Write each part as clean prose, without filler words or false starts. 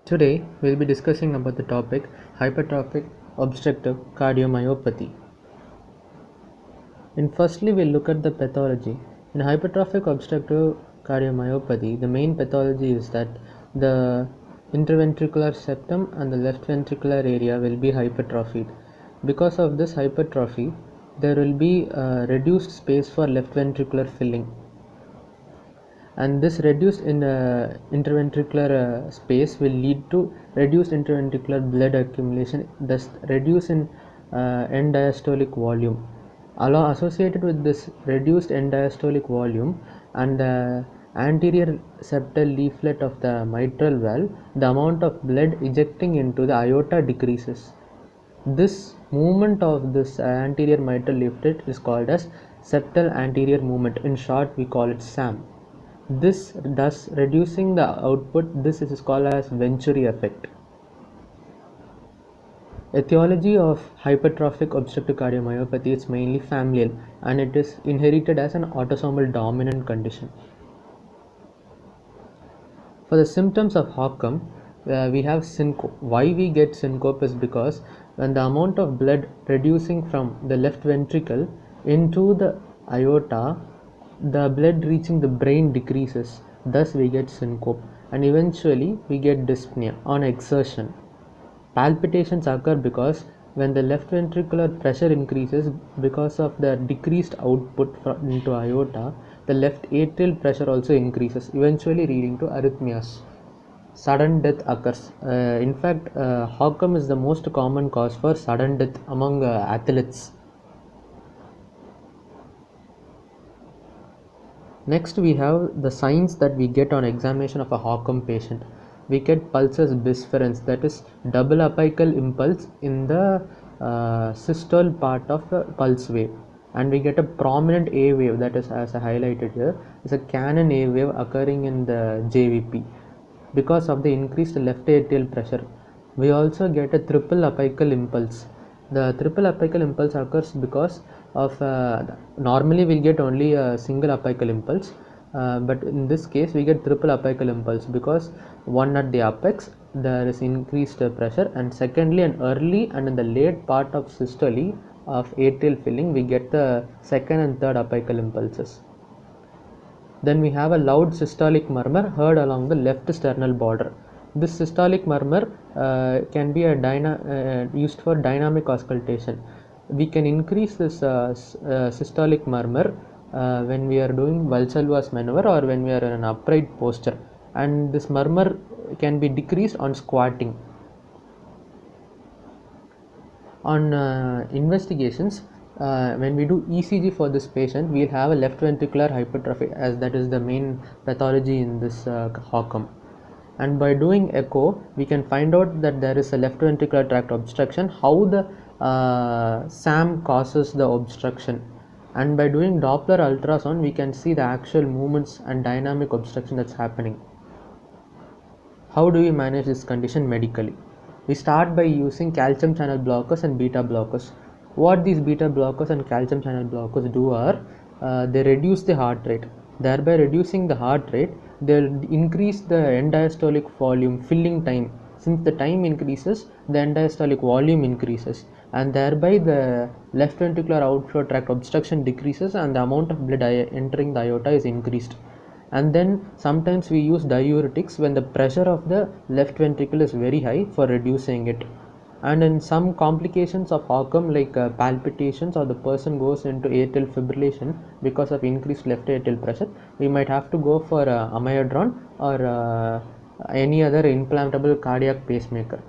Today, we'll be discussing about the topic hypertrophic obstructive cardiomyopathy. Firstly, we'll look at the pathology. In hypertrophic obstructive cardiomyopathy, the main pathology is that the interventricular septum and the left ventricular area will be hypertrophied. Because of this hypertrophy, there will be reduced space for left ventricular filling, and this reduced interventricular space will lead to reduced interventricular blood accumulation, thus reduce in end diastolic volume. Associated with this reduced end diastolic volume and the anterior septal leaflet of the mitral valve, the amount of blood ejecting into the aorta decreases. This movement of this anterior mitral leaflet is called as septal anterior movement. In short, we call it SAM. This thus reducing the output. This is called as Venturi effect. Etiology of hypertrophic obstructive cardiomyopathy is mainly familial, and it is inherited as an autosomal dominant condition. For the symptoms of HOCM, we have syncope. Why we get syncope is because when the amount of blood reducing from the left ventricle into the aorta, the blood reaching the brain decreases, thus we get syncope, and eventually we get dyspnea on exertion. Palpitations occur because when the left ventricular pressure increases because of the decreased output into aorta, the left atrial pressure also increases, eventually leading to arrhythmias. Sudden death occurs. In fact, HOCM is the most common cause for sudden death among athletes. Next, we have the signs that we get on examination of a HOCM patient. We get pulsus bisferens, that is double apical impulse in the systole part of the pulse wave, and we get a prominent A wave, that is, as I highlighted here, is a Cannon A wave occurring in the JVP because of the increased left atrial pressure. We also get a triple apical impulse. The triple apical impulse occurs because of normally we'll get only a single apical impulse, but in this case we get triple apical impulse because one at the apex there is increased pressure, and secondly and early and in the late part of systole of atrial filling we get the second and third apical impulses. Then we have a loud systolic murmur heard along the left sternal border. This systolic murmur can be used for dynamic auscultation. We can increase this systolic murmur when we are doing Valsalva's maneuver or when we are in an upright posture, and this murmur can be decreased on squatting. On investigations, when we do ECG for this patient, we'll have a left ventricular hypertrophy, as that is the main pathology in this HOCM. And by doing echo, we can find out that there is a left ventricular tract obstruction, how the SAM causes the obstruction, and by doing Doppler ultrasound we can see the actual movements and dynamic obstruction that's happening. How do we manage this condition medically? We start by using calcium channel blockers and beta blockers. What these beta blockers and calcium channel blockers do are they reduce the heart rate. Thereby reducing the heart rate, they'll increase the end diastolic volume filling time. Since the time increases, the end diastolic volume increases, and thereby the left ventricular outflow tract obstruction decreases and the amount of blood entering the aorta is increased. And then sometimes we use diuretics when the pressure of the left ventricle is very high for reducing it. And in some complications of HOCM like palpitations, or the person goes into atrial fibrillation because of increased left atrial pressure, we might have to go for amiodarone or any other implantable cardiac pacemaker.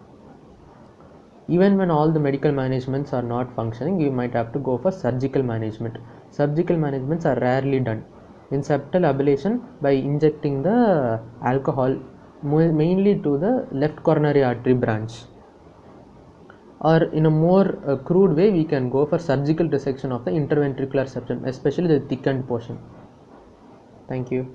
Even when all the medical managements are not functioning, we might have to go for surgical management. Surgical managements are rarely done. In septal ablation, by injecting the alcohol mainly to the left coronary artery branch, or in a more crude way we can go for surgical resection of the interventricular septum, especially the thickened portion. Thank you.